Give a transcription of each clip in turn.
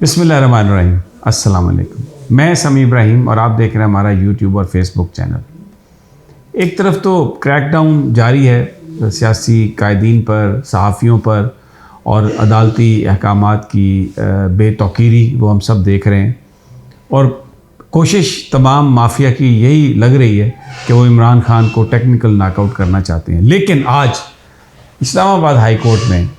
बिस्मिल्लाहिर्रहमानिर्रहीम। अस्सलाम वालेकुम। मैं समी इब्राहिम और आप देख रहे हैं हमारा यूट्यूब और फेसबुक चैनल। एक तरफ तो क्रैकडाउन जारी है सियासी कायदीन पर, सहाफ़ियों पर और अदालती अहकामात की बेतौकीरी वो हम सब देख रहे हैं, और कोशिश तमाम माफिया की यही लग रही है कि वो इमरान खान को टेक्निकल नॉकआउट करना चाहते हैं। लेकिन आज इस्लामाबाद हाई कोर्ट में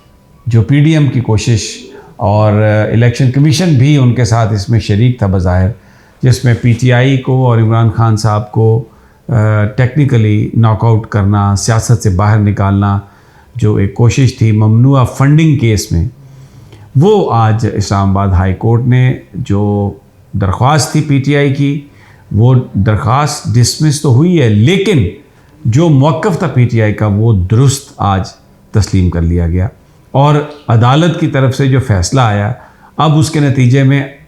जो पीडीएम की कोशिश और इलेक्शन कमीशन भी उनके साथ इसमें शरीक था बज़ाहिर, जिसमें पीटीआई को और इमरान खान साहब को टेक्निकली नॉकआउट करना, सियासत से बाहर निकालना, जो एक कोशिश थी ममनुआ फंडिंग केस में, वो आज इस्लामाबाद हाई कोर्ट ने जो दरख्वास्त थी पीटीआई की, वो दरख्वास्त डिसमिस तो हुई है, लेकिन जो मौक़िफ़ था पीटीआई का वो दुरुस्त आज तस्लीम कर लिया गया। और अदालत की तरफ से जो फ़ैसला आया, अब उसके नतीजे में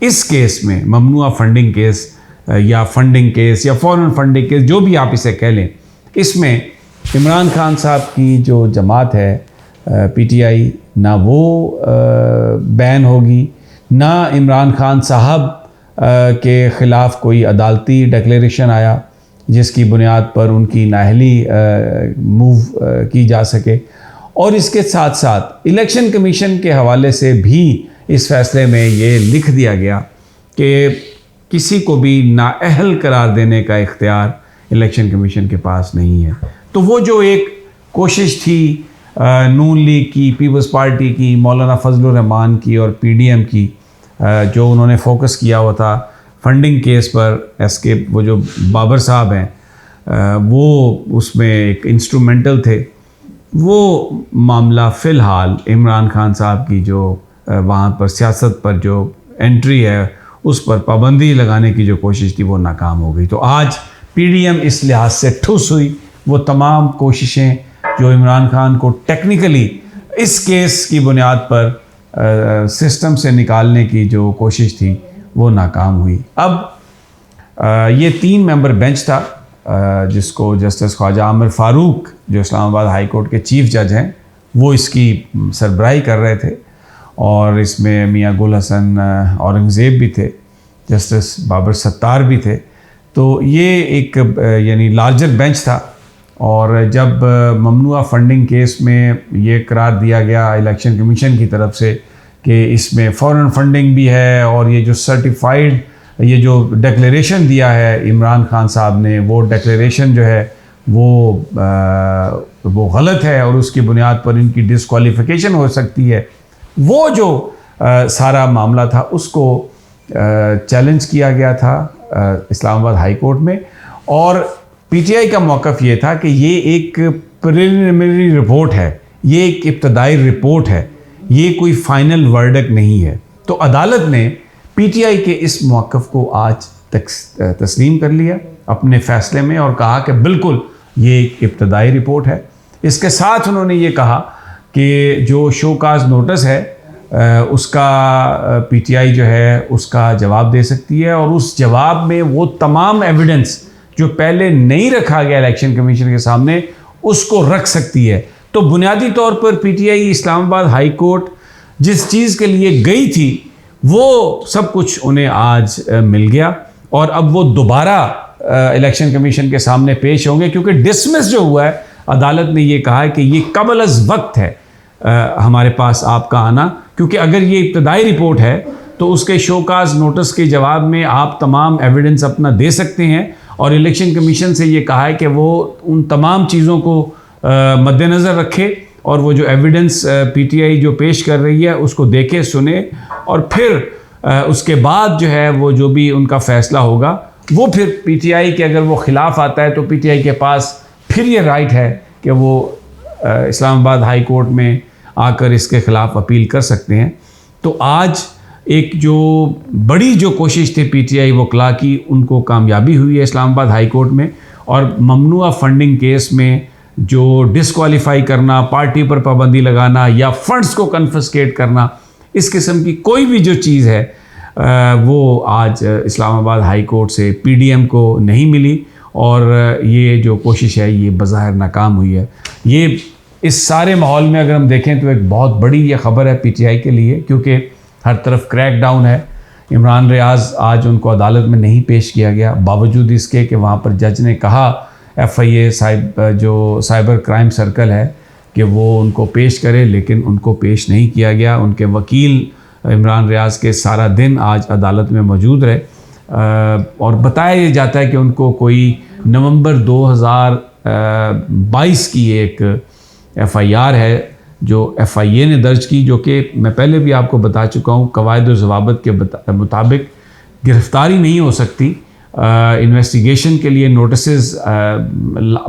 इस केस में ममनुआ फंडिंग केस या फंडिंग केस या फॉरेन फंडिंग केस, जो भी आप इसे कह लें, इसमें इमरान खान साहब की जो जमात है पीटीआई, ना वो बैन होगी, ना इमरान खान साहब के ख़िलाफ़ कोई अदालती डिक्लेरेशन आया जिसकी बुनियाद पर उनकी नाअहली मूव की जा सके। और इसके साथ साथ इलेक्शन कमीशन के हवाले से भी इस फैसले में ये लिख दिया गया कि किसी को भी नाअहल करार देने का इख्तियार इलेक्शन कमीशन के पास नहीं है। तो वो जो एक कोशिश थी नून लीग की, पीपल्स पार्टी की, मौलाना फजलुर रहमान की और पीडीएम की, जो उन्होंने फोकस किया हुआ था फंडिंग केस पर, एसके वो जो बाबर साहब हैं वो उसमें एक इंस्ट्रूमेंटल थे, वो मामला फ़िलहाल इमरान खान साहब की जो वहाँ पर सियासत पर जो एंट्री है उस पर पाबंदी लगाने की जो कोशिश थी वो नाकाम हो गई। तो आज पीडीएम इस लिहाज से ठुस हुई। वो तमाम कोशिशें जो इमरान खान को टेक्निकली इस केस की बुनियाद पर सिस्टम से निकालने की जो कोशिश थी वो नाकाम हुई। अब ये 3 मेंबर बेंच था जिसको जस्टिस ख्वाजा आमिर फ़ारूक, जो इस्लामाबाद हाई कोर्ट के चीफ जज हैं, वो इसकी सरबराही कर रहे थे, और इसमें मियां गुल हसन औरंगज़ेब भी थे, जस्टिस बाबर सत्तार भी थे। तो ये एक यानी लार्जर बेंच था। और जब ममनुआ फंडिंग केस में ये करार दिया गया इलेक्शन कमीशन की तरफ से कि इसमें फॉरेन फंडिंग भी है, और ये जो सर्टिफाइड ये जो डिक्लेरेशन दिया है इमरान खान साहब ने, वो डिक्लेरेशन जो है वो गलत है और उसकी बुनियाद पर इनकी डिस्क्वालिफिकेशन हो सकती है, वो जो सारा मामला था उसको चैलेंज किया गया था इस्लामाबाद हाई कोर्ट में। और पीटीआई का मौक़िफ़ ये था कि ये एक प्रिलिमिनरी रिपोर्ट है, ये एक इब्तदाई रिपोर्ट है, ये कोई फ़ाइनल वर्डिक्ट नहीं है। तो अदालत ने पीटीआई के इस मौक़िफ़ को आज तस्लीम कर लिया अपने फ़ैसले में और कहा कि बिल्कुल ये एक इब्तदाई रिपोर्ट है। इसके साथ उन्होंने ये कहा कि जो शोकाज नोटिस है उसका पीटीआई जो है उसका जवाब दे सकती है, और उस जवाब में वो तमाम एविडेंस जो पहले नहीं रखा गया इलेक्शन कमीशन के सामने उसको रख सकती है। तो बुनियादी तौर पर पीटीआई इस्लामाबाद हाई कोर्ट जिस चीज़ के लिए गई थी वो सब कुछ उन्हें आज मिल गया, और अब वो दोबारा इलेक्शन कमीशन के सामने पेश होंगे, क्योंकि डिसमिस जो हुआ है अदालत ने ये कहा है कि ये कबल अज़ वक्त है हमारे पास आपका आना, क्योंकि अगर ये इब्तदाई रिपोर्ट है तो उसके शोकाज नोटिस के जवाब में आप तमाम एविडेंस अपना दे सकते हैं, और इलेक्शन कमीशन से ये कहा है कि वो उन तमाम चीज़ों को मद्देनज़र रखे, और वो जो एविडेंस पीटीआई जो पेश कर रही है उसको देखे, सुने, और फिर उसके बाद जो है वो जो भी उनका फ़ैसला होगा वो फिर पीटीआई के अगर वो ख़िलाफ़ आता है तो पीटीआई के पास फिर ये राइट है कि वो इस्लामाबाद हाई कोर्ट में आकर इसके ख़िलाफ़ अपील कर सकते हैं। तो आज एक जो बड़ी जो कोशिश थी पीटीआई वकला की, उनको कामयाबी हुई है इस्लामाबाद हाई कोर्ट में, और ममनुआ फंडिंग केस में जो डिस्क्वालीफाई करना, पार्टी पर पाबंदी लगाना या फंड्स को कन्फिस्केट करना, इस किस्म की कोई भी जो चीज़ है वो आज इस्लामाबाद हाई कोर्ट से पीडीएम को नहीं मिली, और ये जो कोशिश है ये बज़ाहिर नाकाम हुई है। ये इस सारे माहौल में अगर हम देखें तो एक बहुत बड़ी ये ख़बर है पीटीआई के लिए, क्योंकि हर तरफ क्रैक डाउन है। इमरान रियाज आज उनको अदालत में नहीं पेश किया गया, बावजूद इसके कि वहाँ पर जज ने कहा FIA जो साइबर क्राइम सर्कल है कि वो उनको पेश करे, लेकिन उनको पेश नहीं किया गया। उनके वकील इमरान रियाज के सारा दिन आज अदालत में मौजूद रहे और बताया जाता है कि उनको कोई नवंबर 2022 की एक FIR है जो FIA ने दर्ज की, जो कि मैं पहले भी आपको बता चुका हूँ कवायद और ज़वाबित के मुताबिक गिरफ़्तारी नहीं हो सकती। इन्वेस्टिगेशन के लिए नोटिसेस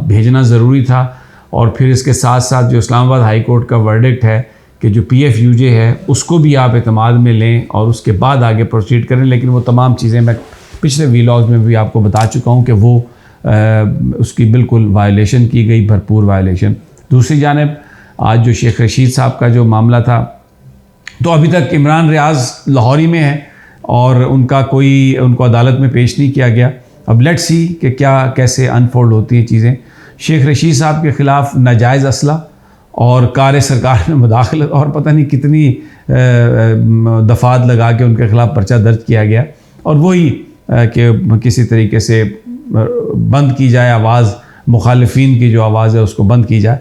भेजना ज़रूरी था और फिर इसके साथ साथ जो इस्लामाबाद हाई कोर्ट का वर्डिक्ट है कि जो PFUJ है उसको भी आप एतमाद में लें और उसके बाद आगे प्रोसीड करें। लेकिन वो तमाम चीज़ें मैं पिछले वीलॉग्स में भी आपको बता चुका हूँ कि वो उसकी बिल्कुल वायलेशन की गई, भरपूर वायलेशन। दूसरी जानिब आज जो शेख रशीद साहब का जो मामला था, तो अभी तक इमरान रियाज लाहौरी में है और उनको अदालत में पेश नहीं किया गया। अब लेट्स सी कि क्या कैसे अनफोल्ड होती हैं चीज़ें। शेख रशीद साहब के ख़िलाफ़ नाजायज़ असला और कार सरकार में मुदाखलत और पता नहीं कितनी दफ़ात लगा के उनके ख़िलाफ़ पर्चा दर्ज किया गया और वही कि किसी तरीके से बंद की जाए आवाज़, मुखालिफिन की जो आवाज़ है उसको बंद की जाए।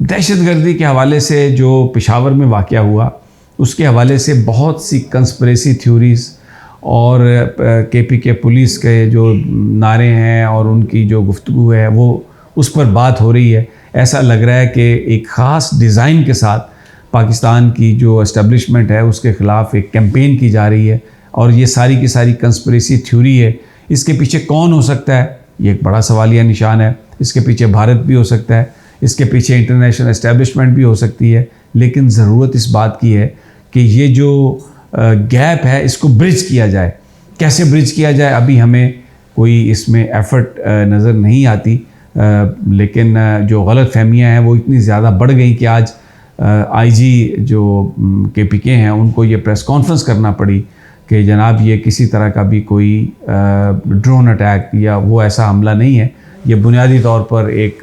दहशतगर्दी के हवाले से जो पेशावर में वाक़या हुआ उसके हवाले से बहुत सी कंस्पिरेसी थ्योरीज़ और KPK पुलिस के जो नारे हैं और उनकी जो गुफ्तगू है वो उस पर बात हो रही है। ऐसा लग रहा है कि एक ख़ास डिज़ाइन के साथ पाकिस्तान की जो एस्टेब्लिशमेंट है उसके ख़िलाफ़ एक कैंपेन की जा रही है और ये सारी की सारी कंस्पिरेसी थ्योरी है। इसके पीछे कौन हो सकता है, ये एक बड़ा सवालिया निशान है। इसके पीछे भारत भी हो सकता है, इसके पीछे इंटरनेशनल एस्टेब्लिशमेंट भी हो सकती है, लेकिन ज़रूरत इस बात की है कि ये जो गैप है इसको ब्रिज किया जाए। कैसे ब्रिज किया जाए अभी हमें कोई इसमें एफ़र्ट नज़र नहीं आती, लेकिन जो गलत फहमियाँ हैं वो इतनी ज़्यादा बढ़ गई कि आज IG जो KPK हैं उनको ये प्रेस कॉन्फ्रेंस करना पड़ी कि जनाब ये किसी तरह का भी कोई ड्रोन अटैक या वो ऐसा हमला नहीं है, ये बुनियादी तौर पर एक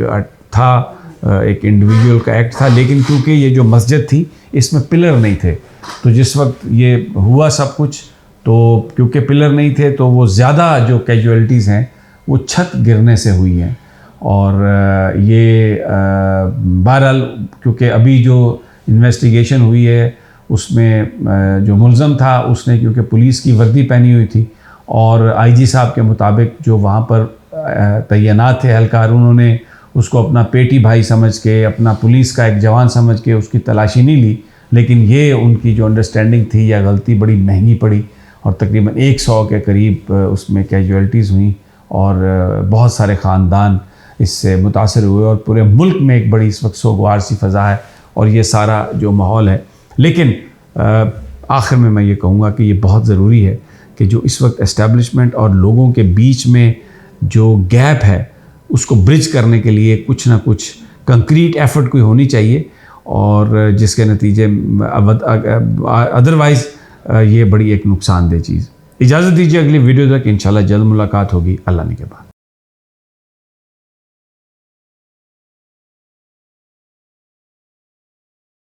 इंडिविजुअल का एक्ट था। लेकिन क्योंकि ये जो मस्जिद थी इसमें पिलर नहीं थे, तो जिस वक्त ये हुआ सब कुछ, तो क्योंकि पिलर नहीं थे तो वो ज़्यादा जो कैजुअलिटीज़ हैं वो छत गिरने से हुई हैं। और ये बहरहाल क्योंकि अभी जो इन्वेस्टिगेशन हुई है उसमें जो मुल्ज़म था उसने क्योंकि पुलिस की वर्दी पहनी हुई थी और IG साहब के मुताबिक जो वहाँ पर तैनात थे एहलकार, उन्होंने उसको अपना पेटी भाई समझ के, अपना पुलिस का एक जवान समझ के उसकी तलाशी नहीं ली। लेकिन ये उनकी जो अंडरस्टैंडिंग थी या गलती बड़ी महंगी पड़ी और तकरीबन 100 के करीब उसमें कैजुअलिटीज़ हुई और बहुत सारे ख़ानदान इससे मुतासर हुए और पूरे मुल्क में एक बड़ी इस वक्त सोगवार सी फ़ज़ा है और ये सारा जो माहौल है। लेकिन आखिर में मैं ये कहूँगा कि ये बहुत ज़रूरी है कि जो इस वक्त एस्टेब्लिशमेंट और लोगों के बीच में जो गैप है उसको ब्रिज करने के लिए कुछ ना कुछ कंक्रीट एफर्ट कोई होनी चाहिए और जिसके नतीजे अदरवाइज़ ये बड़ी एक नुकसानदेह चीज़। इजाज़त दीजिए, अगली वीडियो तक इंशाल्लाह जल्द मुलाकात होगी। अल्लाह ने के बाद।